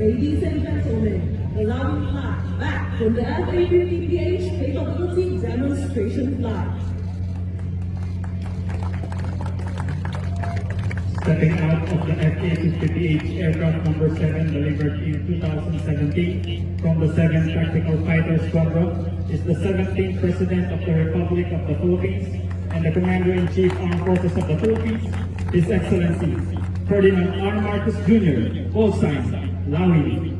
Ladies and gentlemen, allow me clap back from the FA-50 capability demonstration flight. Stepping out of the FA-50 aircraft number 7 delivered in 2017 from the 7th Tactical Fighter Squadron is the 17th President of the Republic of the Philippines and the Commander-in-Chief Armed Forces of the Philippines, His Excellency Ferdinand R. Marcos Jr., all signs, Loyalist.